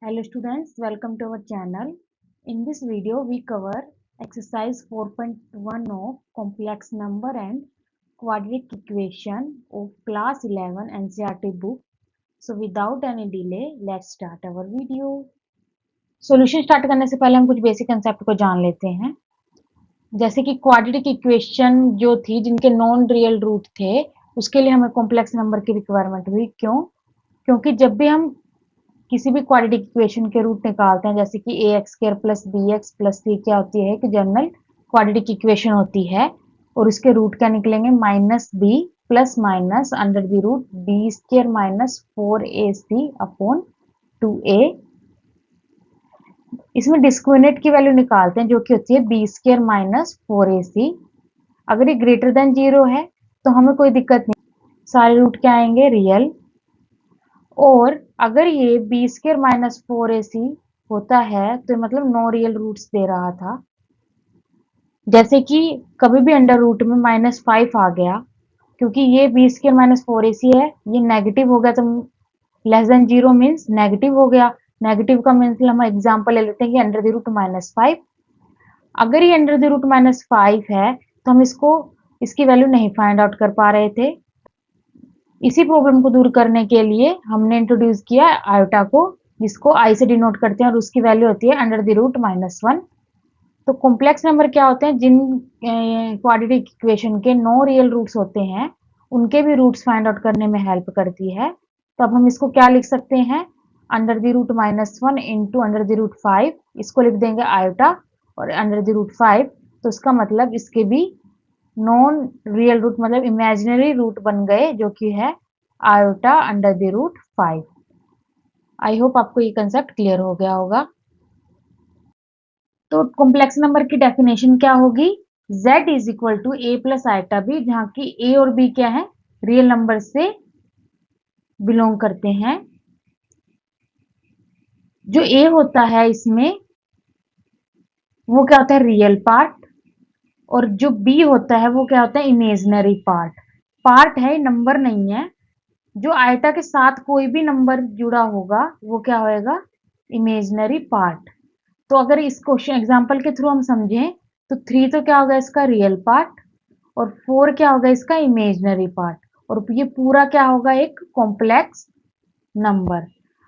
Hello students, welcome to our channel. In this video, we cover exercise 4.1 of complex number and quadratic equation of class 11 NCERT book. So without any delay, let's start our video. Solution start करने से पहले हम कुछ basic concept को जान लेते हैं। जैसे कि क्वाड्रेटिक इक्वेशन जो थी जिनके नॉन रियल रूट थे, उसके लिए हमें कॉम्प्लेक्स नंबर की रिक्वायरमेंट हुई। क्यों? क्योंकि जब भी हम किसी भी क्वाड्रेटिक इक्वेशन के रूट निकालते हैं, जैसे कि A X square plus B X plus C, क्या होती है कि जनरल क्वाड्रेटिक इक्वेशन होती है और इसके रूट क्या निकलेंगे, minus b plus minus under the root b square minus 4ac upon 2a। इसमें डिस्क्रिमिनेंट की वैल्यू निकालते हैं जो कि होती है बी स्क्वायर माइनस 4ac। अगर ये ग्रेटर देन 0 है तो हमें कोई दिक्कत नहीं, सारे रूट क्या आएंगे, रियल। और अगर ये बी स्क्वायर माइनस 4ac होता है तो मतलब नो रियल रूट्स दे रहा था। जैसे कि कभी भी अंडर रूट में -5 आ गया, क्योंकि ये बी स्क्वायर माइनस 4ac है, ये नेगेटिव हो गया तो लेस देन 0 मीन्स नेगेटिव हो गया। नेगेटिव का मीन्स हम एग्जाम्पल ले लेते हैं कि अंडर द रूट -5। अगर ये अंडर द रूट -5 है तो हम इसकी वैल्यू नहीं फाइंड आउट कर पा रहे थे। इसी प्रॉब्लम को दूर करने के लिए हमने इंट्रोड्यूस किया आयोटा को, जिसको आई से डिनोट करते हैं और उसकी वैल्यू होती है अंडर द रूट -1। तो कॉम्प्लेक्स नंबर क्या होते हैं, जिन क्वाड्रेटिक इक्वेशन के नो रियल रूट्स होते हैं उनके भी रूट्स फाइंड आउट करने में हेल्प करती है। तो अब हम इसको क्या लिख सकते हैं, under the root -1 into under the root 5, इसको लिख देंगे आयोटा और अंडर द रूट 5। तो इसका मतलब इसके भी नॉन रियल रूट मतलब इमेजिनरी रूट बन गए, जो कि है iota under the root 5। I hope आपको ये कंसेप्ट क्लियर हो गया होगा। तो कॉम्प्लेक्स नंबर की डेफिनेशन क्या होगी, z is equal to a plus iota b, जहां की a और b क्या है, रियल नंबर से बिलोंग करते हैं। जो a होता है इसमें वो क्या होता है, रियल पार्ट, और जो b होता है वो क्या होता है, इमेजिनरी पार्ट। पार्ट है, नंबर नहीं है। जो आयटा के साथ कोई भी नंबर जुड़ा होगा वो क्या होएगा, इमेजिनरी पार्ट। तो अगर इस क्वेश्चन एग्जांपल के थ्रू हम समझें तो 3 तो क्या होगा इसका रियल पार्ट, और 4 क्या होगा इसका इमेजिनरी पार्ट, और ये पूरा क्या होगा, एक कॉम्प्लेक्स नंबर।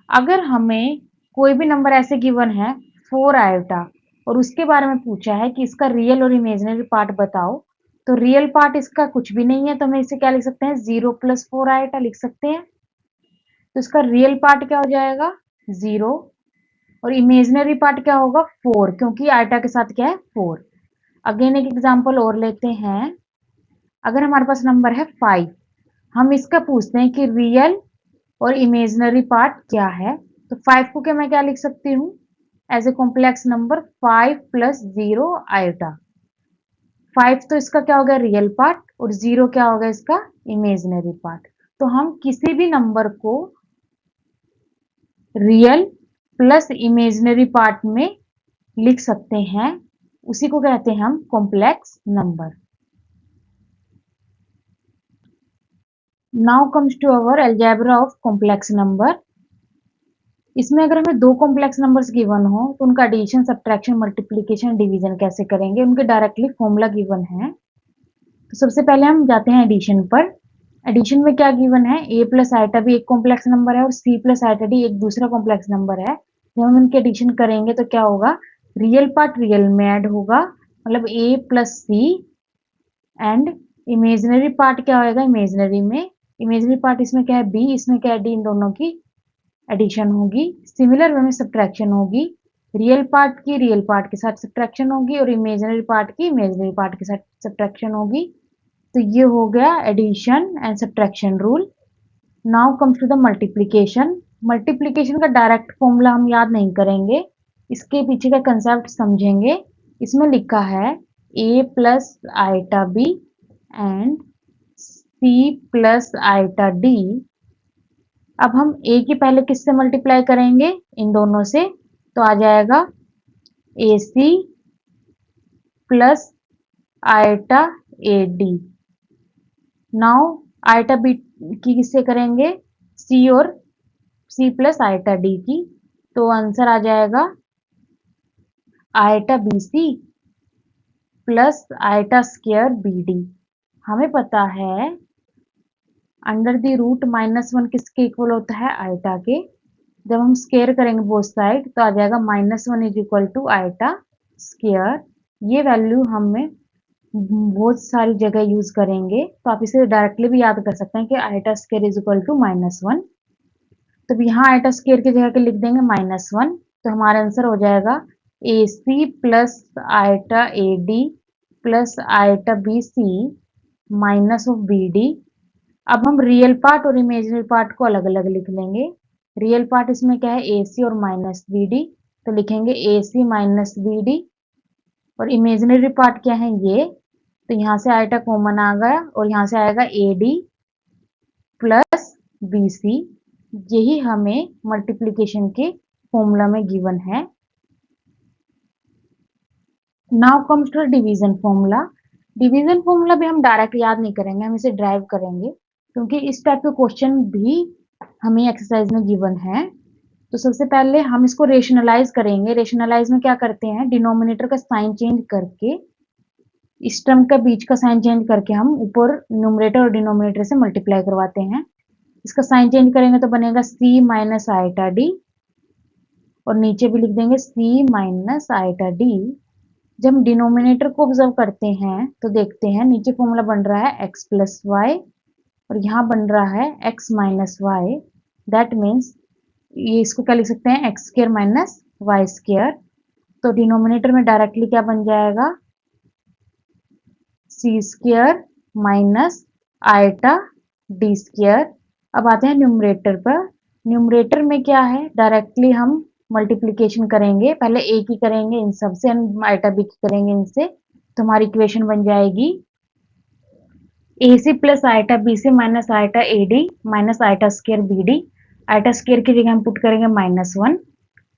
अगर हमें कोई भी नंबर ऐसे गिवन है 4 आयोटा और उसके बारे में पूछा है कि इसका रियल और इमेजिनरी पार्ट बताओ, तो रियल पार्ट इसका कुछ भी नहीं है, तो हम इसे क्या लिख सकते हैं, 0 + 4 आयोटा लिख सकते हैं। तो इसका रियल पार्ट क्या हो जाएगा, 0, और इमेजिनरी पार्ट क्या होगा, 4, क्योंकि आयटा के साथ क्या है, 4। अगेन एक एग्जांपल और लेते हैं। अगर हमारे पास नंबर है 5, हम इसका पूछते हैं कि रियल और इमेजिनरी पार्ट क्या है, तो 5 को क्या मैं क्या लिख सकती हूँ, as a complex number 5 + 0 iota. 5 तो इसका क्या होगा, रियल पार्ट, और 0 क्या होगा इसका इमेजिनरी पार्ट। तो हम किसी भी नंबर को रियल प्लस इमेजिनरी पार्ट में लिख सकते हैं, उसी को कहते हैं हम complex number. Now comes to our algebra of complex number. इसमें अगर हमें दो कॉम्प्लेक्स नंबर्स गिवन हो तो उनका एडिशन, सब्ट्रैक्शन, मल्टीप्लिकेशन, डिवीजन कैसे करेंगे, उनके डायरेक्टली फॉर्मूला गिवन है। तो सबसे पहले हम जाते हैं एडिशन पर। एडिशन में क्या गिवन है, a प्लस आइटा भी एक कॉम्प्लेक्स नंबर है और c प्लस आइटा डी एक दूसरा कॉम्प्लेक्स नंबर है। जब हम इनके एडिशन करेंगे तो क्या होगा, रियल पार्ट रियल में ऐड होगा, मतलब a plus c, and imaginary part क्या होगा, इमेजिनरी में, इमेजिनरी पार्ट इसमें क्या है b, इसमें क्या है d, इन दोनों की एडिशन होगी। सिमिलर वे में सब्ट्रैक्शन होगी, रियल पार्ट की रियल पार्ट के साथ सब्ट्रैक्शन होगी और इमेजिनरी पार्ट की इमेजिनरी पार्ट के साथ सब्ट्रैक्शन होगी। तो ये हो गया addition and subtraction rule. Now comes to the multiplication. Multiplication का डायरेक्ट फॉर्मूला हम याद नहीं करेंगे, इसके पीछे का कंसेप्ट समझेंगे। इसमें लिखा है a plus iota b and c plus iota d. अब हम a की पहले किससे मल्टीप्लाई करेंगे, इन दोनों से, तो आ जाएगा ac plus iota a d. Now iota b की किससे करेंगे, c और c प्लस आइटा डी की। तो आंसर आ जाएगा iota B c plus iota square b d. हमें पता है अंडर द रूट -1 किसके इक्वल होता है, आयटा के। जब हम स्क्वायर करेंगे बोथ साइड तो आ जाएगा -1 is equal to iota square. ये वैल्यू हमें बहुत सारी जगह यूज करेंगे, तो आप इसे डायरेक्टली भी याद कर सकते हैं कि iota square is equal to -1। तो यहाँ आयटा स्क्वायर की जगह के लिख देंगे -1, तो हमारा आंसर हो जाएगा A C plus iota A D plus iota B C minus of B D. अब हम रियल पार्ट और इमेजिनरी पार्ट को अलग अलग लिख लेंगे। रियल पार्ट इसमें क्या है, ए सी और माइनस बी डी, तो लिखेंगे ए सी माइनस बी डी। और इमेजिनरी पार्ट क्या है, ये, तो यहाँ से आयटा कॉमन आ गया और यहाँ से आएगा a D plus b c. यही हमें मल्टीप्लीकेशन के फॉर्मूला में गिवन है। Now comes to division formula. Division formula भी हम डायरेक्ट याद नहीं करेंगे, हम इसे ड्राइव करेंगे, क्योंकि इस टाइप के क्वेश्चन भी हमें एक्सरसाइज में गिवन है। तो सबसे पहले हम इसको रेशनलाइज करेंगे। रेशनलाइज में क्या करते हैं, डिनोमिनेटर का साइन चेंज करके, इस टर्म का बीच का साइन चेंज करके हम ऊपर न्यूमरेटर और डिनोमिनेटर से मल्टीप्लाई करवाते हैं। इसका साइन चेंज करेंगे तो बनेगा सी माइनस आयटा डी, और नीचे भी लिख देंगे सी माइनस आयटा डी। जब हम डिनोमिनेटर को ऑब्जर्व करते हैं तो देखते हैं नीचे फॉर्मूला बन रहा है एक्स प्लस वाई और यहाँ बन रहा है x minus y. That means ये इसको क्या लिख सकते हैं, x square minus y square. तो डिनोमिनेटर में डायरेक्टली क्या बन जाएगा, c square minus iota d square. अब आते हैं न्यूमरेटर पर। न्यूमरेटर में क्या है, डायरेक्टली हम मल्टीप्लिकेशन करेंगे, पहले ए की करेंगे इन सब से, आयटा बी की करेंगे इनसे, तो हमारी इक्वेशन बन जाएगी a C plus iota B C minus iota A d minus iota square b d. Iota square की जगह हम पुट करेंगे -1,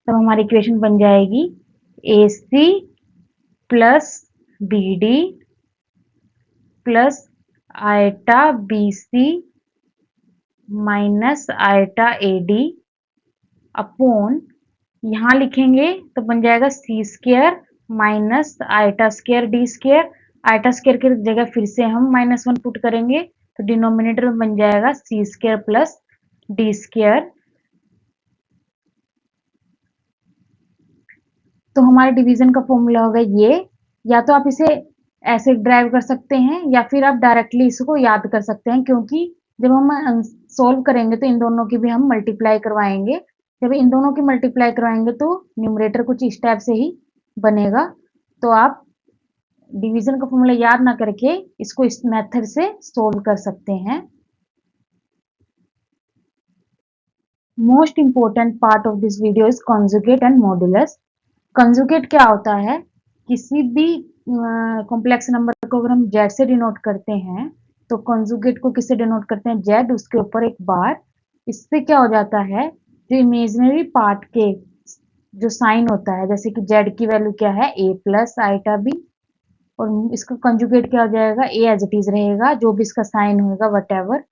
तब हमारी इक्वेशन बन जाएगी a C plus b d plus iota B C minus iota A d upon, यहाँ लिखेंगे तो बन जाएगा c square minus iota square d square. Iota square की जगह फिर से हम -1 पुट करेंगे, तो डिनोमिनेटर में बन जाएगा c square plus D square. तो हमारे डिवीजन का फॉर्मूला होगा ये। या तो आप इसे ऐसे ड्राइव कर सकते हैं या फिर आप डायरेक्टली इसको याद कर सकते हैं, क्योंकि जब हम सोल्व करेंगे तो इन दोनों की भी हम मल्टीप्लाई करवाएंगे। जब इन दोनों की मल्टीप्लाई करवाएंगे तो न्यूमरेटर कुछ इस टाइप से ही बनेगा। तो आप डिवीजन का फॉर्मूला याद ना करके इसको इस मेथड से सोल्व कर सकते हैं। Most important part of this video is conjugate and modulus. Conjugate क्या होता है, किसी भी कॉम्प्लेक्स नंबर को अगर हम जेड से डिनोट करते हैं तो कंजुगेट को किससे डिनोट करते हैं, जेड उसके ऊपर एक बार। इससे क्या हो जाता है, जो इमेजिनरी पार्ट के जो साइन होता है, जैसे कि जेड की वैल्यू क्या है ए प्लस आइटा बी, और इसका कंजुगेट क्या हो जाएगा, ए एज इट इज रहेगा, जो भी इसका साइन होगा वट,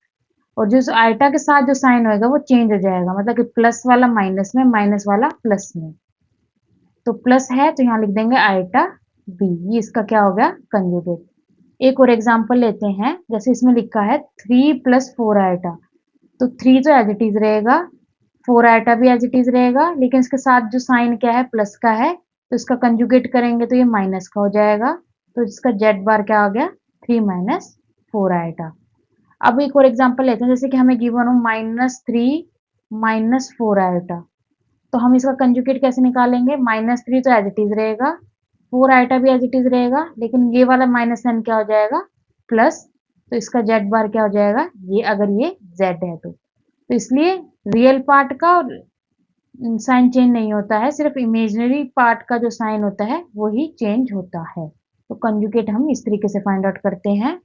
और जो आइटा के साथ जो साइन होगा वो चेंज हो जाएगा, मतलब कि प्लस वाला माइनस में, माइनस वाला प्लस में। तो प्लस है तो यहाँ लिख देंगे आइटा बी, ये इसका क्या हो गया, कंजुगेट। एक और एग्जांपल लेते हैं, जैसे इसमें लिखा है 3 + 4 आइटा, तो 3 तो एज इट इज रहेगा, 4 आइटा भी एज इट इज रहेगा, लेकिन इसके साथ जो साइन क्या है, प्लस का है, तो इसका कंजुगेट करेंगे तो ये माइनस का हो जाएगा। तो इसका जेड बार क्या हो गया, 3 - 4 आइटा। अब एक और एग्जांपल लेते हैं, जैसे कि हमें गिवन हो -3 - 4 आइटा, तो हम इसका कंजुगेट कैसे निकालेंगे, -3 तो एज इट इज रहेगा, 4 आइटा भी एज इट इज रहेगा, लेकिन ये वाला -n क्या हो जाएगा, प्लस, तो इसका जेड बार क्या हो जाएगा, ये, अगर ये जेड है तो इसलिए रियल पार्ट का साइन चेंज नहीं होता है, सिर्फ इमेजिनरी पार्ट का जो साइन होता है वो ही चेंज होता है। तो कंजुगेट हम इस तरीके से फाइंड आउट करते हैं।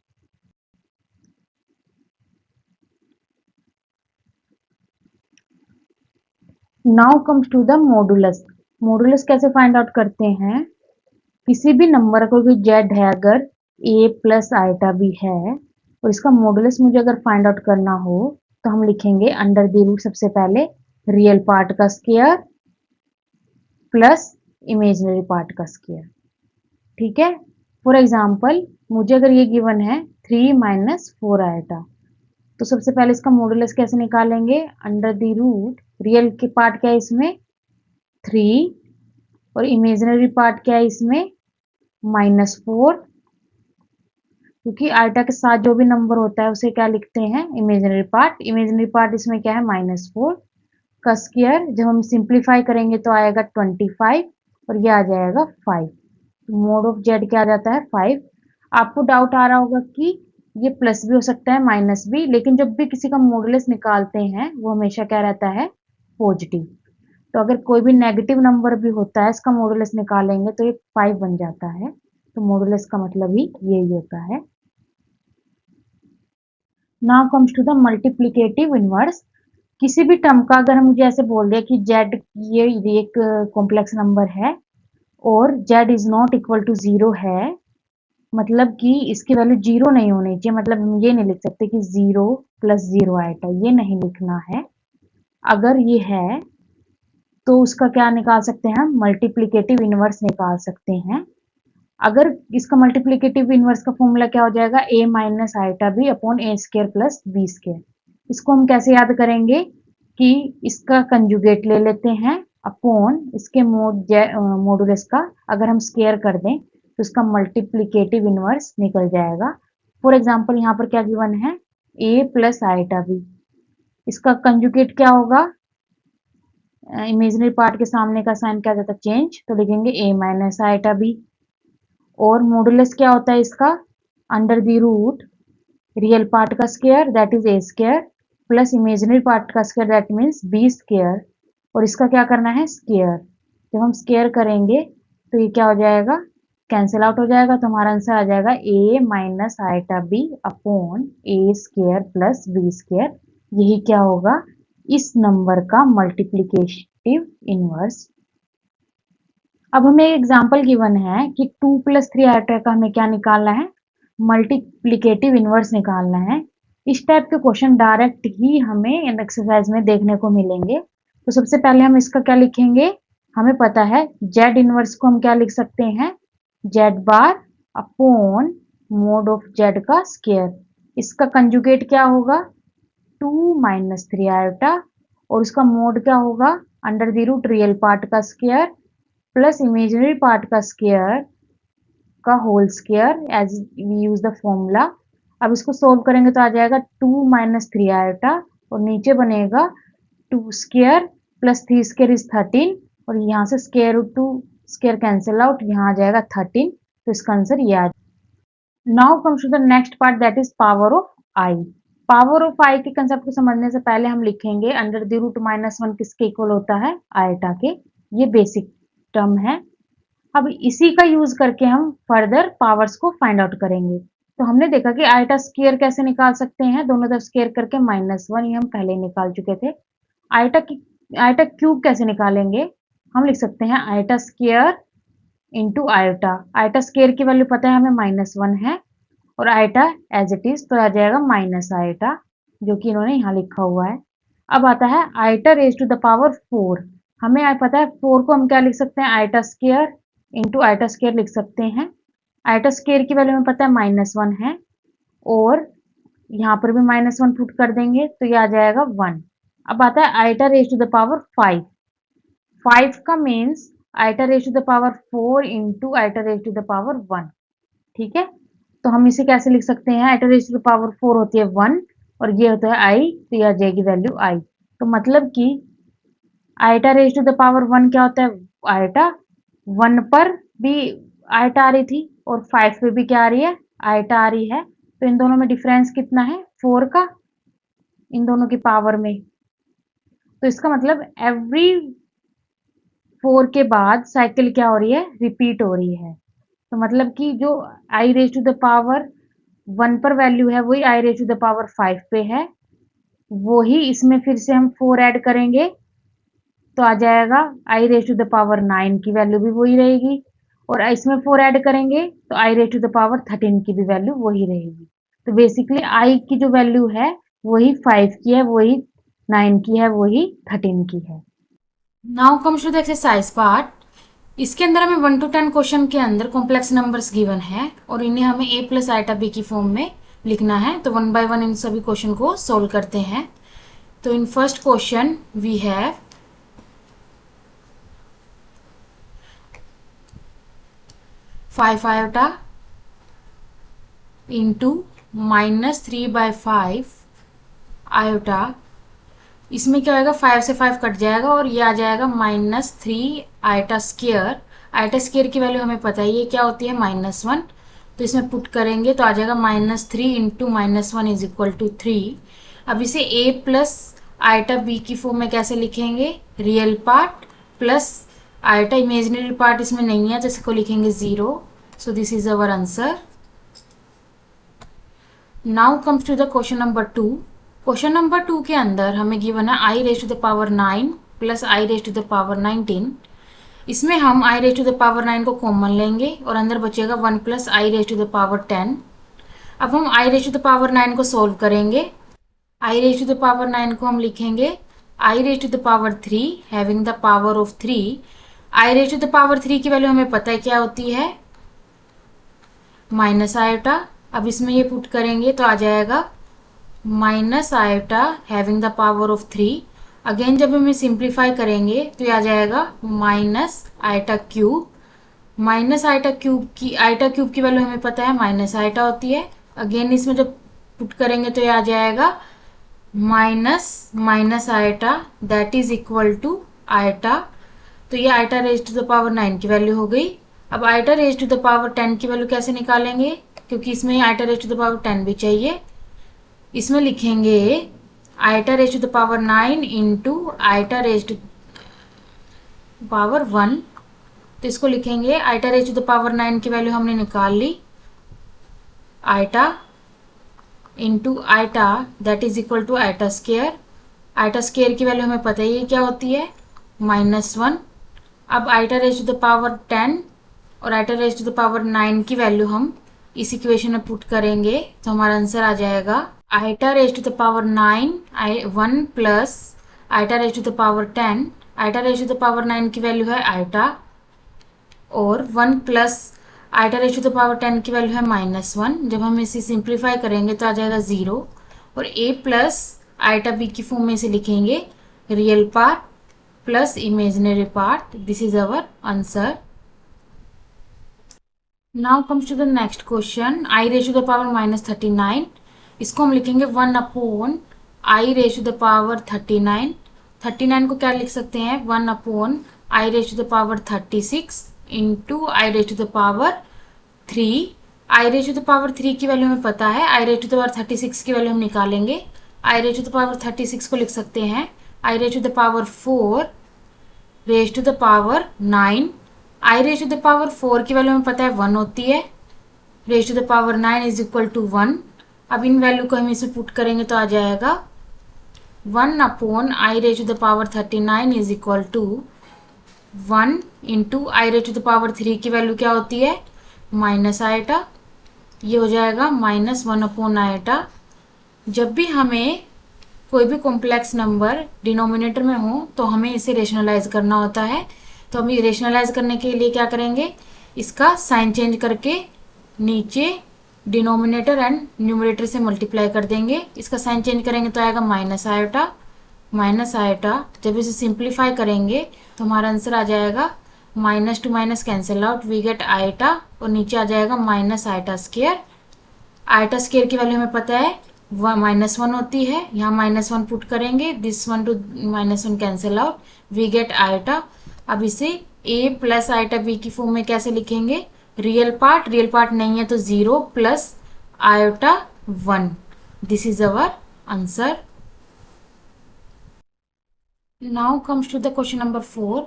Now comes to the modulus. Modulus कैसे फाइंड आउट करते हैं, किसी भी नंबर को कोई जेड है, अगर ए प्लस आइटा भी है और इसका मॉडुलस मुझे अगर फाइंड आउट करना हो तो हम लिखेंगे अंडर द रूट सबसे पहले रियल पार्ट का स्क्वायर प्लस इमेजिनरी पार्ट का स्क्वायर। ठीक है, फॉर एग्जाम्पल मुझे अगर ये गिवन है 3 माइनस 4 आएटा, तो सबसे पहले इसका मॉडुलस कैसे निकालेंगे, अंडर द रूट, रियल के पार्ट क्या है इसमें 3 और इमेजिनरी पार्ट क्या है इसमें -4, क्योंकि आइटा के साथ जो भी नंबर होता है उसे क्या लिखते हैं इमेजिनरी पार्ट। इमेजिनरी पार्ट इसमें क्या है -4 का स्क्वायर, जब हम सिंप्लीफाई करेंगे तो आएगा 25 और ये आ जाएगा 5। मोड ऑफ जेड क्या आ जाता है 5। आपको डाउट आ रहा होगा कि ये प्लस भी हो सकता है माइनस भी, लेकिन जब भी किसी का मॉडुलस निकालते हैं वो हमेशा क्या रहता है पॉजिटिव। तो अगर कोई भी नेगेटिव नंबर भी होता है इसका मॉडुलस निकालेंगे तो ये 5 बन जाता है। तो मॉडुलस का मतलब ही यही होता है। Now comes to the multiplicative inverse. किसी भी टर्म का अगर हम मुझे ऐसे बोल दिया कि जेड ये एक कॉम्प्लेक्स नंबर है और z is not equal to 0 है, मतलब कि इसकी वैल्यू 0 नहीं होनी चाहिए, मतलब हम ये नहीं लिख सकते कि 0 प्लस 0 आएगा, ये नहीं लिखना है। अगर ये है तो उसका क्या निकाल सकते हैं हम मल्टीप्लिकेटिव इनवर्स निकाल सकते हैं। अगर इसका मल्टीप्लिकेटिव इनवर्स का फॉर्मूला क्या हो जाएगा a minus iota b upon a square plus b square. इसको हम कैसे याद करेंगे कि इसका कंजुगेट ले लेते हैं अपॉन इसके मॉडुलस का अगर हम स्क्वायर कर दें तो इसका मल्टीप्लिकेटिव इनवर्स निकल जाएगा। फॉर एग्जांपल यहाँ पर क्या गिवन है a प्लस आइटा बी, इसका कंजुगेट क्या होगा, इमेजिनरी पार्ट के सामने का साइन क्या जाता है चेंज, तो लिखेंगे a माइनस आइटा बी। और मॉडुलस क्या होता है इसका under the root real part का square that is a square plus imaginary part का square that means b square, और इसका क्या करना है स्क्वायर। जब हम स्क्वायर करेंगे तो ये क्या हो जाएगा कैंसिल आउट हो जाएगा, तो हमारा आंसर आ जाएगा a minus iota b upon a square plus b square. यही क्या होगा इस नंबर का मल्टीप्लिकेटिव इनवर्स। अब हमें एक एग्जाम्पल गिवन है कि 2 प्लस 3 आइटा का हमें क्या निकालना है मल्टीप्लिकेटिव इनवर्स निकालना है। इस टाइप के क्वेश्चन डायरेक्ट ही हमें इन एक्सरसाइज में देखने को मिलेंगे। तो सबसे पहले हम इसका क्या लिखेंगे, हमें पता है जेड इनवर्स को हम क्या लिख सकते हैं Z bar upon mod of Z का स्क्वायर। इसका कंजुगेट क्या होगा 2 माइनस 3 आयोटा और उसका मोड क्या होगा under the root real part का स्क्वायर प्लस इमेजिनरी पार्ट का स्क्वायर का whole square as we use the formula. अब इसको सोल्व करेंगे तो आ जाएगा 2 माइनस 3 आयोटा और नीचे बनेगा 2 स्क्वायर प्लस 3 स्क्वायर इज 13 और यहाँ से square root 2 square cancel out, यहाँ आ जाएगा 13। तो इसका आंसर ये आ जाएगा। Now comes to the next part that is power of i. Power of i के कंसेप्ट को समझने से पहले हम लिखेंगे अंडर द रूट -1 किसके इक्वल होता है आयटा के। ये बेसिक टर्म है। अब इसी का यूज करके हम फर्दर पावर्स को फाइंड आउट करेंगे। तो हमने देखा कि आयटा स्क्वायर कैसे निकाल सकते हैं, दोनों तरफ स्क्वायर करके -1, ये हम पहले निकाल चुके थे। आयटा क्यूब कैसे निकालेंगे, हम लिख सकते हैं eta square into eta. Eta square की वैल्यू पता है हमें -1 है और आयटा एज इट इज तो आ जाएगा माइनस आयटा, जो कि इन्होंने यहाँ लिखा हुआ है। अब आता है iota raise to the power 4। हमें पता है 4 को हम क्या लिख सकते हैं eta square into eta square लिख सकते हैं। आयटा स्क्वायर की वैल्यू हमें पता है -1 है और यहाँ पर भी -1 पुट कर देंगे तो ये आ जाएगा 1। अब आता है iota raise to the power 5। 5 का means iota raise to the power 4 into iota raise to the power 1। ठीक है, तो हम इसे कैसे लिख सकते हैं iota raise to the power 4 होती है 1 और ये होता है आई, तो ये आ जाएगी वैल्यू आई। तो मतलब कि iota raise to the power 1 क्या होता है आयटा, 1 पर भी आयटा आ रही थी और 5 पे भी क्या आ रही है आयटा आ रही है, तो इन दोनों में डिफरेंस कितना है 4 का इन दोनों की पावर में। तो इसका मतलब एवरी 4 के बाद साइकिल क्या हो रही है रिपीट हो रही है। तो मतलब कि जो आई रेज टू द पावर 1 पर वैल्यू है वही आई रेज टू द पावर 5 पे है, वही इसमें फिर से हम 4 ऐड करेंगे तो आ जाएगा आई रेज टू द पावर 9 की वैल्यू भी वही रहेगी और इसमें 4 ऐड करेंगे तो आई रेज टू द पावर 13 की भी वैल्यू वही रहेगी। तो बेसिकली आई की जो वैल्यू है वही 5 की है, वही 9 की है, वही 13 की है। Now comes to the exercise part. इसके अंदर हमें 1 to 10 क्वेश्चन के अंदर कॉम्प्लेक्स नंबर्स गिवन है और इन्हें हमें a प्लस आइटा b की फॉर्म में लिखना है। तो 1 by 1 इन सभी क्वेश्चन को सोल्व करते हैं। तो in first question we have 5 iota into -3/5 iota. इसमें क्या होगा, 5 से 5 कट जाएगा और ये आ जाएगा -3 आयोटा स्क्वायर। आयोटा स्क्वायर की वैल्यू हमें पता है ये क्या होती है, -1। तो इसमें पुट करेंगे तो आ जाएगा -3 इंटू -1 इज इक्वल टू 3। अब इसे a प्लस आयोटा b की फॉर्म में कैसे लिखेंगे, real part plus iota imaginary part इसमें नहीं है तो इसको लिखेंगे 0। So this is our answer. Now comes to the question number 2। Question number 2 के अंदर हमें गिवन है i raise to the power 9 plus i raise to the power 19। इसमें हम i raise to the power 9 को कॉमन लेंगे और अंदर बचेगा 1 plus i raise to the power 10। अब हम i raise to the power 9 को सोल्व करेंगे। I raise to the power 9 को हम लिखेंगे i raise to the power 3 having the power of 3। I raise to the power 3 की value हमें पता है क्या होती है, माइनस आयोटा। अब इसमें ये पुट करेंगे तो आ जाएगा minus iota having the power of 3। Again जब हम सिंप्लीफाई करेंगे तो ये आ जाएगा minus iota cube. Minus iota cube की वैल्यू हमें पता है माइनस आयोटा होती है। अगेन इसमें जब पुट करेंगे तो ये आ जाएगा minus iota that is equal to iota. तो ये iota raise to the power 9 की वैल्यू हो गई। अब iota raise to the power 10 की वैल्यू कैसे निकालेंगे, क्योंकि इसमें iota raise to the power 10 भी चाहिए। इसमें लिखेंगे iota raise to the power 9 into iota raise to power 1। तो इसको लिखेंगे iota raise to the power 9 की वैल्यू हमने निकाल ली, iota into iota that is equal to iota square. Iota square की वैल्यू हमें पता ही है क्या होती है, -1। अब iota raise to the power 10 और iota raise to the power 9 की वैल्यू हम इस इक्वेशन में पुट करेंगे तो हमारा आंसर आ जाएगा iota raise to the power 9 1 plus iota raise to the power 10। Iota raise to the power 9 की वैल्यू है आयोटा और 1 plus iota raise to the power 10 की वैल्यू है -1। जब हम इसे सिंप्लीफाई करेंगे तो आ जाएगा 0 और a प्लस आयोटा b की फॉर्म में इसे लिखेंगे real part plus imaginary part. This is our answer. Now comes to the next question, i raise to the power -39। इसको हम लिखेंगे 1 upon i raise to the power 39। 39 को क्या लिख सकते हैं, 1 upon i raise to the power 36 into i raise to the power 3। I raise to the power 3 की value हमें पता है, i raise to the power 36 की वैल्यू हम निकालेंगे। I raise to the power 36 को लिख सकते हैं i raise to the power 4 raise to the power 9। I raise to the power 4 की वैल्यू हमें पता है 1 होती है, raise to the power 9 is equal to 1। अब इन वैल्यू को हम इसमें पुट करेंगे तो आ जाएगा 1 upon i raise to the power 39 is equal to 1 into i raise to the power 3 की वैल्यू क्या होती है, माइनस आयोटा। ये हो जाएगा -1 अपॉन आयोटा। जब भी हमें कोई भी कॉम्प्लेक्स नंबर डिनोमिनेटर में हो तो हमें इसे रेशनलाइज करना होता है। तो हम रेशनलाइज करने के लिए क्या करेंगे, इसका साइन चेंज करके नीचे डिनोमिनेटर एंड न्यूमरेटर से मल्टीप्लाई कर देंगे। इसका साइन चेंज करेंगे तो आएगा माइनस आयोटा। जब इसे सिंप्लीफाई करेंगे तो हमारा आंसर आ जाएगा minus to minus cancel out, we get iota और नीचे आ जाएगा minus iota square. Iota square की वैल्यू हमें पता है -1 होती है, यहाँ -1 पुट करेंगे, this 1 to -1 cancel out, we get iota. अब इसे a प्लस आयोटा b की फॉर्म में कैसे लिखेंगे, रियल पार्ट नहीं है तो 0 plus iota 1। This is our answer. Now comes to the question number 4।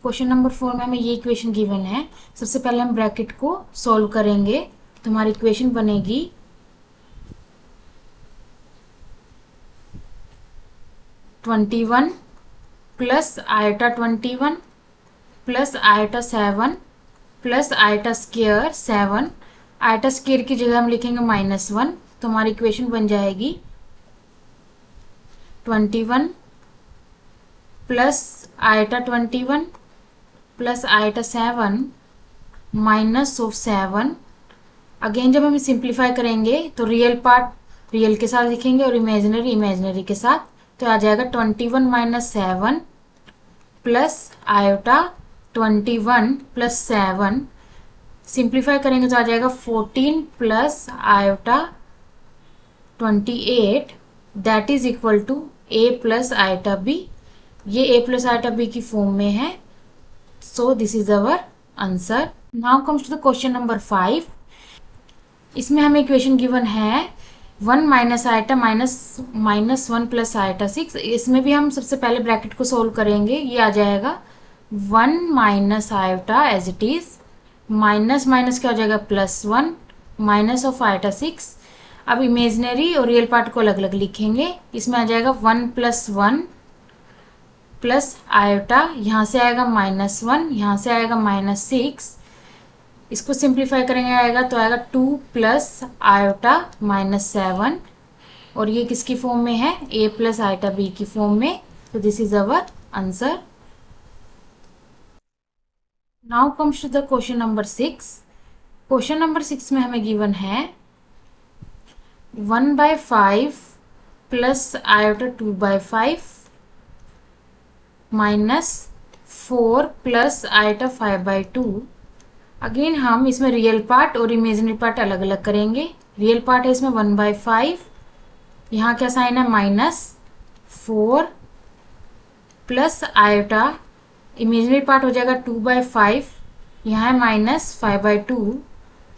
Question number 4 में हमें ये इक्वेशन गिवन है। सबसे पहले हम ब्रैकेट को सॉल्व करेंगे तो हमारी इक्वेशन बनेगी 21 plus iota 21 plus iota 7 plus iota square 7। Iota square की जगह हम लिखेंगे -1 तो हमारी इक्वेशन बन जाएगी 21 plus iota 21 plus iota 7 minus of 7। Again जब हम सिंप्लीफाई करेंगे तो रियल पार्ट रियल के साथ लिखेंगे और इमेजिनरी इमेजिनरी के साथ, तो आ जाएगा 21 minus 7 plus iota 21 plus 7। Simplify करेंगे तो आ जाएगा 14 plus iota 28 that is equal to a plus iota b. ये ए प्लस आयोटा बी की फॉर्म में है। So this is our answer. Now comes to the question number 5। इसमें हमें इक्वेशन गिवन है 1 minus iota minus 1 plus iota 6। इसमें भी हम सबसे पहले ब्रैकेट को सोल्व करेंगे। ये आ जाएगा 1 minus iota as it is, minus minus क्या हो जाएगा प्लस 1 माइनस ऑफ आइटा 6। अब इमेजिनरी और रियल पार्ट को अलग अलग लिखेंगे। इसमें आ जाएगा 1 प्लस 1 प्लस आयोटा, यहाँ से आएगा माइनस 1, यहाँ से आएगा माइनस 6। इसको सिंप्लीफाई करेंगे आएगा तो आएगा 2 प्लस आयोटा माइनस 7, और ये किसकी फॉर्म में है, a प्लस आयोटा b की फॉर्म में। तो this is our answer. Now comes to the question number 6। Question number 6 में हमें गिवन है 1/5 plus iota 2/5 minus 4 plus iota 5/2। Again हम इसमें रियल पार्ट और इमेजिनरी पार्ट अलग अलग करेंगे। रियल पार्ट है इसमें 1/5, यहाँ क्या साइन है minus 4 plus iota, imaginary part हो जाएगा 2/5, यहाँ है माइनस 5/2।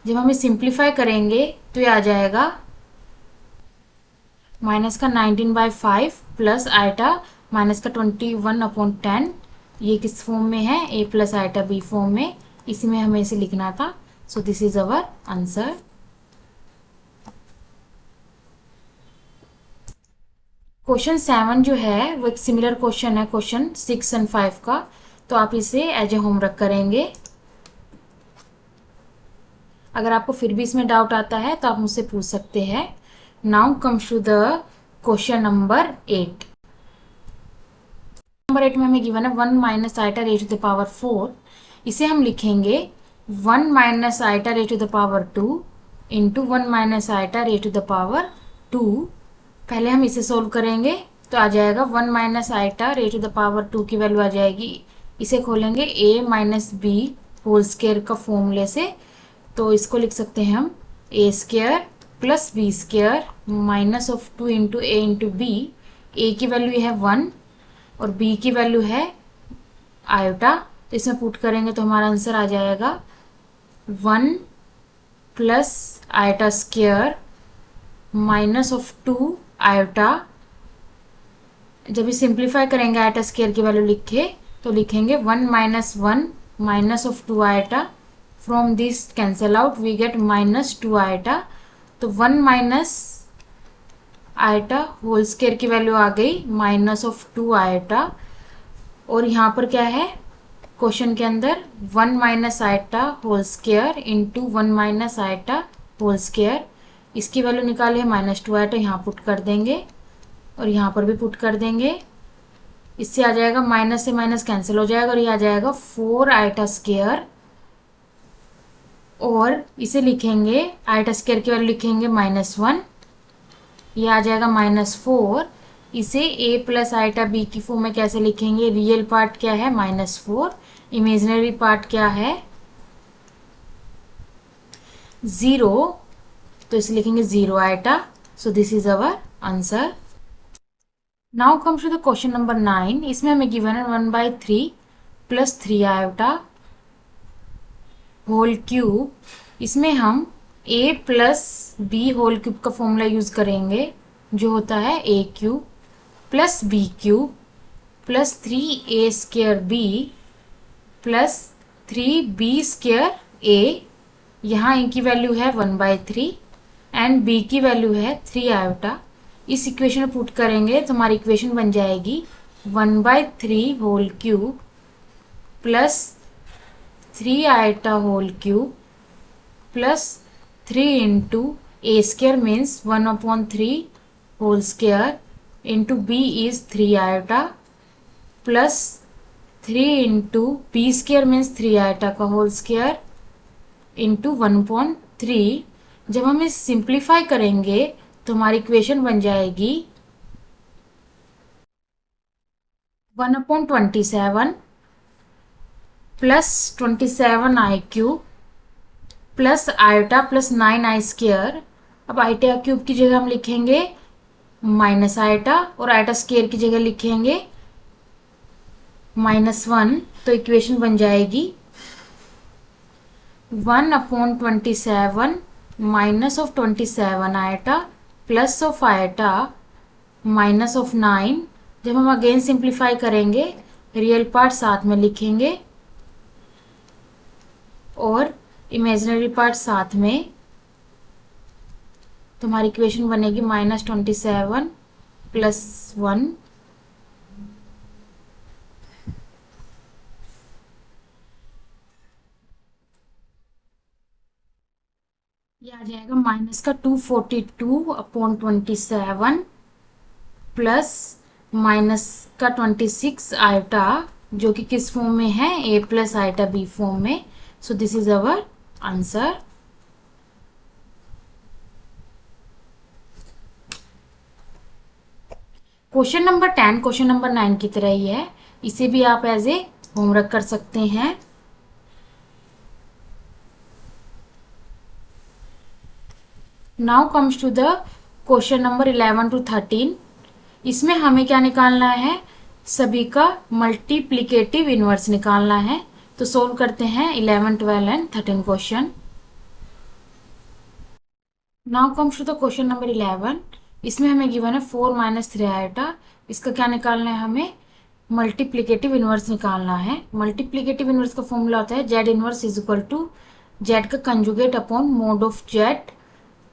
जब हम सिंप्लीफाई करेंगे तो ये आ जाएगा माइनस का 19/5 प्लस आयोटा माइनस का 21/10। ये किस फॉर्म में है, a plus iota b form में। इसी में हमें इसे लिखना था। सो this is our answer. Question 7 जो है वो एक सिमिलर क्वेश्चन है क्वेश्चन 6 और 5 का, तो आप इसे एज ए होमवर्क करेंगे। अगर आपको फिर भी इसमें डाउट आता है तो आप मुझसे पूछ सकते हैं। Now comes to the question number 8। Number 8 में हमें गिवन है 1 माइनस आइटा रे टू द पावर 4। इसे हम लिखेंगे 1 माइनस आइटा रे to the power 2 into 1 minus iota रे टू द पावर 2। पहले हम इसे सोल्व करेंगे तो आ जाएगा 1 माइनस आइटा रे टू द पावर 2 की वैल्यू आ जाएगी। इसे खोलेंगे a minus B whole square का फॉर्मूले से, तो इसको लिख सकते हैं हम a square plus b square minus of 2 into a into b. A की वैल्यू है 1 और b की वैल्यू है आयोटा, तो इसमें पुट करेंगे तो हमारा आंसर आ जाएगा 1 plus iota square minus of 2 iota. जब ये सिंप्लीफाई करेंगे आयोटा स्क्वायर की वैल्यू लिखे तो लिखेंगे 1 minus 1 minus of 2 iota. From this cancel out we get minus 2 iota. तो 1 माइनस आयोटा होल स्क्वायर की वैल्यू आ गई माइनस ऑफ 2 आयोटा, और यहाँ पर क्या है क्वेश्चन के अंदर 1 minus iota whole square into 1 minus iota whole square. इसकी वैल्यू निकाली है माइनस 2 आइटा, यहाँ पुट कर देंगे और यहाँ पर भी पुट कर देंगे। इससे आ जाएगा माइनस से माइनस कैंसिल हो जाएगा और ये आ जाएगा 4 आइटा स्क्वायर, और इसे लिखेंगे आइटा स्क्वायर की वैल्यू लिखेंगे -1, ये आ जाएगा -4। इसे a प्लस आइटा b की फॉर्म में कैसे लिखेंगे, रियल पार्ट क्या है -4, इमेजिनरी पार्ट क्या है 0, तो इसे लिखेंगे 0 iota. So this is our answer. Now comes to the question number 9। इसमें हमें गिवन है 1/3 प्लस 3 आयोटा होल क्यूब। इसमें हम a plus B whole cube का फॉर्मूला यूज करेंगे जो होता है a cube plus B cube plus 3a square B plus 3b square a। यहाँ a की वैल्यू है 1/3 एंड b की वैल्यू है 3 आयोटा। इस इक्वेशन में पुट करेंगे तो हमारी इक्वेशन बन जाएगी 1/3 whole cube plus 3 iota whole cube plus 3 into a square means 1/3 whole square into b is 3 iota plus 3 into B square means 3 iota का होल स्केयर इंटू 1/3। जब हम इसे सिंप्लीफाई करेंगे तो हमारी इक्वेशन बन जाएगी 1/27 plus 27i³ plus iota plus 9i²। अब आयोटा क्यूब की जगह हम लिखेंगे माइनस आयोटा और आयोटा स्केयर की जगह लिखेंगे -1। तो इक्वेशन बन जाएगी 1/27 minus of 27 iota plus of iota minus of 9। जब हम अगेन सिंप्लीफाई करेंगे रियल पार्ट साथ में लिखेंगे और इमेजिनरी पार्ट साथ में, तो हमारी इक्वेशन बनेगी -27 प्लस 1 ये आ जाएगा माइनस का 242/27 प्लस माइनस का 26 आयोटा, जो कि किस फॉर्म में है, a plus iota b form में। So this is our answer. Question number 10 question number 9 की तरह ही है, इसे भी आप एज ए होमवर्क कर सकते हैं। Now comes to the question number 11 to 13। इसमें हमें क्या निकालना है, सभी का मल्टीप्लिकेटिव इनवर्स निकालना है। तो सोल्व करते हैं 11, 12 and 13 question. Now comes to the question number 11। इसमें हमें गिवन है 4 - 3 आयोटा। इसका क्या निकालना है, हमें मल्टीप्लिकेटिव इनवर्स निकालना है। मल्टीप्लिकेटिव इनवर्स का फॉर्मूला होता है z inverse is equal to z का conjugate upon mod of Z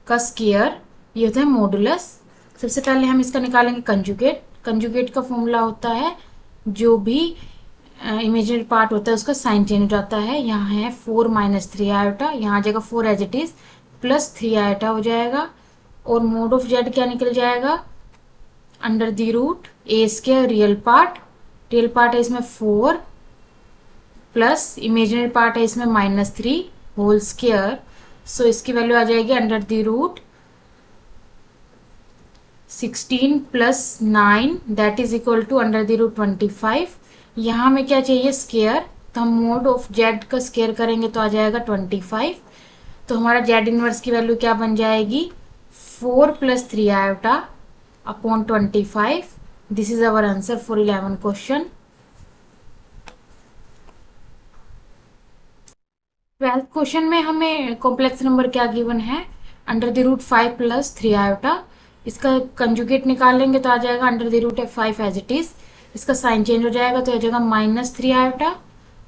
का स्क्वायर, ये होता है मॉडुलस। सबसे पहले हम इसका निकालेंगे कंजुगेट। कंजुगेट का फॉर्मूला होता है जो भी इमेजिनरी पार्ट होता है उसका साइन चेंज हो जाता है। यहाँ है 4 - 3 आयोटा, यहाँ आ जाएगा 4 as it is plus 3 iota हो जाएगा और मोड ऑफ जेड क्या निकल जाएगा, under the root A square real part है इसमें 4 प्लस इमेजिनरी पार्ट है इसमें -3 होल स्क्वायर। सो इसकी वैल्यू आ जाएगी under the root 16 plus 9 that is equal to under the root 25। यहाँ हमें क्या चाहिए, स्क्वायर, तो हम मोड ऑफ जेड का स्क्वायर करेंगे तो आ जाएगा 25। तो हमारा जेड इनवर्स की वैल्यू क्या बन जाएगी, 4 + 3 iota upon 25। This is our answer for 11 question. 12th question में हमें कॉम्प्लेक्स नंबर क्या गिवन है, अंडर द रूट 5 + 3 आयोटा। इसका कंजुगेट निकालेंगे तो आ जाएगा under the root 5 as it is. इसका साइन चेंज हो जाएगा तो आ जाएगा -3 आयोटा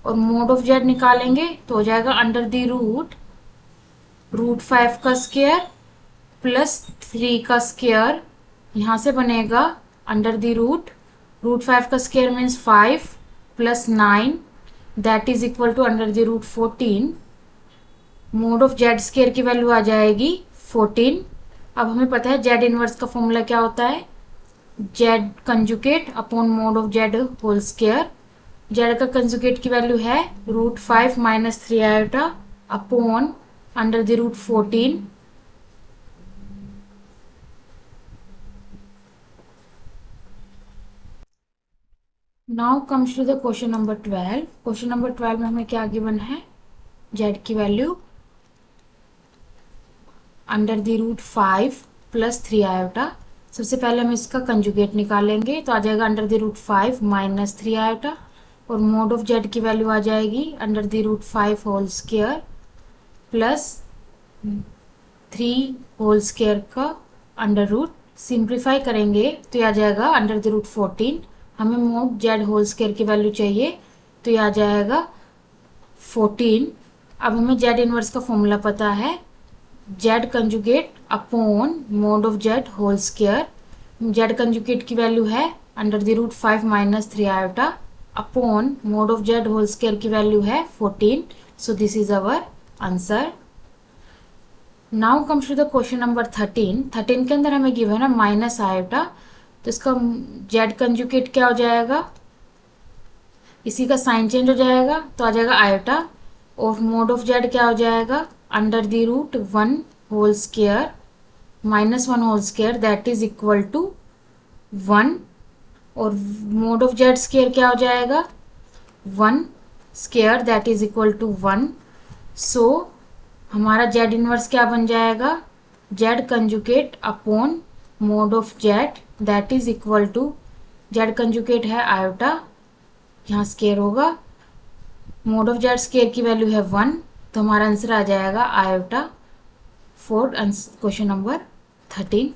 और मोड ऑफ जेड निकालेंगे तो हो जाएगा अंडर द रूट 5 का स्क्वायर प्लस 3 का स्क्वायर। यहाँ से बनेगा अंडर द रूट 5 का square means 5 plus 9 that is equal to under the root 14। Mod of Z square की वैल्यू आ जाएगी 14। अब हमें पता है जेड इनवर्स का फॉर्मूला क्या होता है, Z conjugate upon mod of Z whole square. Z का कंजुगेट की वैल्यू है root 5 - 3 iota upon under the root 14। Now comes to the question number 12। Question number 12 में हमें क्या गिवन है, जेड की value under the root 5 + 3 iota. सबसे पहले हम इसका कंजुगेट निकालेंगे तो आ जाएगा अंडर द रूट 5 - 3 आयोटा और मोड ऑफ जेड की वैल्यू आ जाएगी under the root 5 whole square plus 3 whole square का अंडर रूट। सिंप्लीफाई करेंगे तो यह आ जाएगा अंडर द रूट 14। हमें मोड जेड होल स्क्वायर की वैल्यू चाहिए तो यह आ जाएगा 14। अब हमें जेड इनवर्स का फॉर्मूला पता है, Z conjugate upon mod of Z whole square. Z conjugate की वैल्यू है under the root 5 - 3 iota upon mod of Z whole square की वैल्यू है 14। So this is our answer. Now comes to the question number 13। 13 के अंदर हमें given है minus iota, तो इसका जेड कंजुगेट क्या हो जाएगा, इसी का साइन चेंज हो जाएगा तो आ जाएगा आयोटा, और मोड ऑफ जेड क्या हो जाएगा, under the root 1 whole square minus 1 whole square that is equal to 1, और मोड ऑफ जेड स्क्वायर क्या हो जाएगा, 1 square that is equal to 1। So हमारा जेड इनवर्स क्या बन जाएगा, Z conjugate upon mod of Z that is equal to, Z conjugate है iota, यहाँ स्केयर होगा, मोड ऑफ जेड स्केयर की वैल्यू है 1, तो हमारा आंसर आ जाएगा iota for question number 13।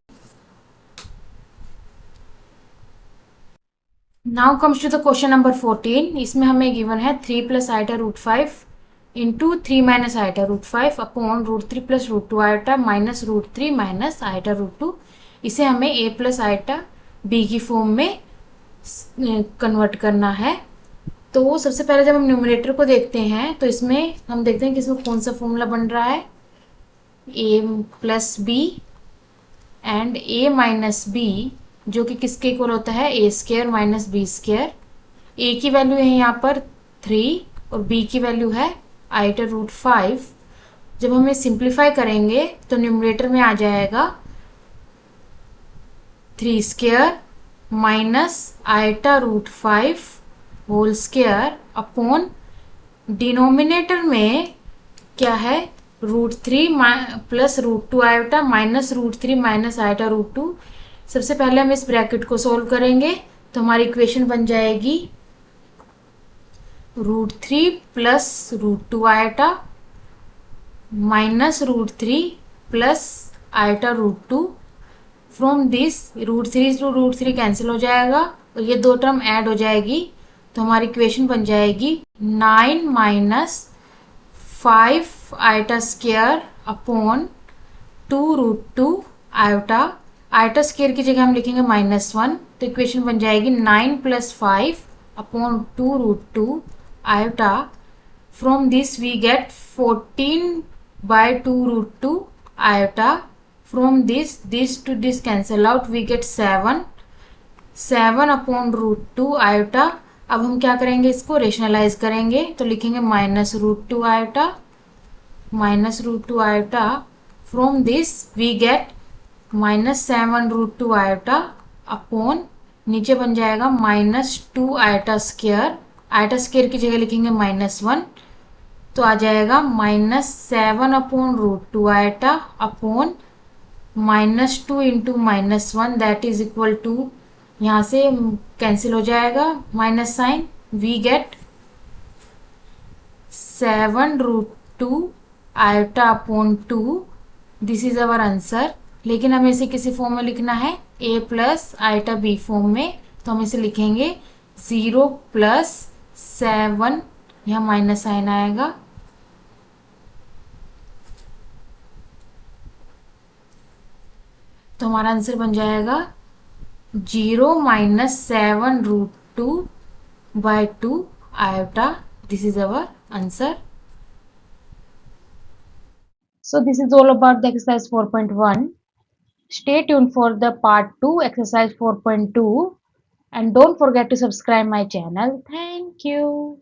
Now comes to the question number 14। इसमें हमें गिवन है 3 plus iota root 5 into 3 minus iota root 5 upon root 3 plus root 2 iota minus root 3 minus iota root 2। इसे हमें a प्लस आइटा b की form में convert करना है। तो सबसे पहले जब हम न्यूमरेटर को देखते हैं तो इसमें हम देखते हैं कि इसमें कौन सा फॉर्मूला बन रहा है, a plus B and a minus B, जो कि किसके इक्वल होता है, A square minus B square. A की वैल्यू है यहाँ पर 3 और बी की वैल्यू है आइटा रूट 5। जब हम ये सिंप्लीफाई करेंगे तो न्यूमरेटर में आ जाएगा 3 square minus iota root 5 whole square upon denominator में क्या है, root 3 plus root 2 iota minus root 3 minus iota root 2। सबसे पहले हम इस ब्रैकेट को सोल्व करेंगे तो हमारी इक्वेशन बन जाएगी root 3 plus root 2 iota minus root 3 plus iota root 2। From this root 3 to root 3 cancel हो जाएगा और ये दो टर्म ऐड हो जाएगी, तो हमारी इक्वेशन बन जाएगी 9 minus 5 iota square upon 2 root 2 iota. Iota square की जगह हम लिखेंगे -1, तो इक्वेशन बन जाएगी 9 plus 5 upon 2 root 2 iota. From this we get 14 by 2 root 2 iota. From this to this cancel out we get 7 upon root 2 iota. अब हम क्या करेंगे, इसको रेशनलाइज करेंगे तो लिखेंगे minus root 2 iota, minus root 2 iota. From this we get -7 root 2 iota upon नीचे बन जाएगा -2 आयोटा स्क्वायर। आयोटा स्क्वायर की जगह लिखेंगे -1, तो आ जाएगा -7 upon root 2 iota upon -2 into -1 that is equal to, यहाँ से कैंसिल हो जाएगा minus sign, we get 7 root 2 iota upon 2। This is our answer. लेकिन हमें इसे किसी फॉर्म में लिखना है, a plus iota B form में, तो हम इसे लिखेंगे 0 प्लस 7, यहाँ माइनस साइन आएगा, तो हमारा आंसर बन जाएगा 0 minus 7 root 2 by 2 iota. This is our answer. So this is all about the exercise 4.1. Stay tuned for the part 2, exercise 4.2, and don't forget to subscribe my channel. Thank you.